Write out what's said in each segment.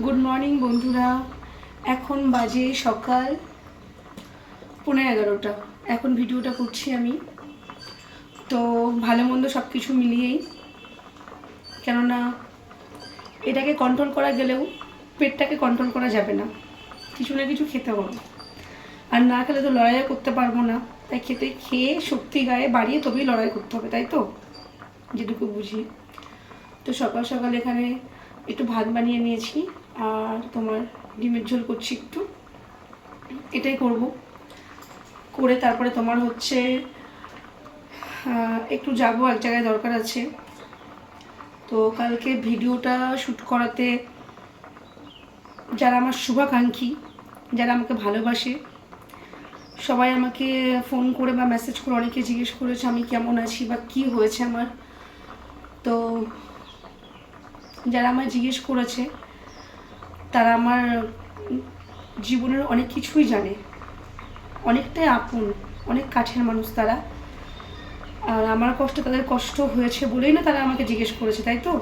Good morning বন্ধুরা। এখন বাজে সকাল 11:15। এখন ভিডিওটা করছি আমি। তো ভালো মন্দ সব কিছু মিলিয়েই, কেননা এটাকে কন্ট্রোল করা গেলেও পেটটাকে কন্ট্রোল করা যাবে না, কিছু না কিছু খেতে হবে। আর না খেলে তো লড়াইও করতে পারবো না, তাই খেয়ে শক্তি গায়ে বাড়িয়ে তবেই লড়াই করতে হবে, তাই তো, যেটুকু বুঝি। তো সকাল সকাল এখানে একটু ভাত বানিয়ে নিয়েছি, আর তোমার ডিমের ঝোল করছি একটু, এটাই করব। করে তারপরে তোমার হচ্ছে একটু যাব, এক জায়গায় দরকার আছে। তো কালকে ভিডিওটা শ্যুট করাতে যারা আমার শুভাকাঙ্ক্ষী, যারা আমাকে ভালোবাসে, সবাই আমাকে ফোন করে বা মেসেজ করে অনেকে জিজ্ঞেস করেছে আমি কেমন আছি বা কী হয়েছে আমার। তো যারা আমায় জিজ্ঞেস করেছে তারা আমার জীবনের অনেক কিছুই জানে, অনেকটাই আপন, অনেক কাছের মানুষ তারা। আর আমার কষ্ট তাদের কষ্ট হয়েছে বলেই না তারা আমাকে জিজ্ঞেস করেছে, তাই তো।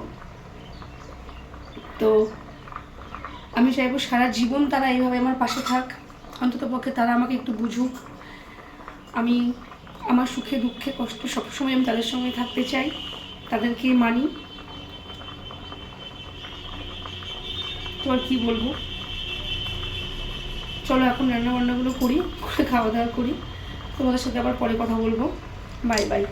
তো আমি চাইবো সারা জীবন তারা এইভাবে আমার পাশে থাক, অন্তত পক্ষে তারা আমাকে একটু বুঝুক। আমি আমার সুখে দুঃখে কষ্টে সবসময় আমি তাদের সঙ্গে থাকতে চাই, তাদেরকে মানি। তো আর কী বলবো, চলো এখন রান্নাবান্নাগুলো করি, করে খাওয়া দাওয়া করি। তোমাদের সাথে আবার পরে কথা বলবো। Bye bye.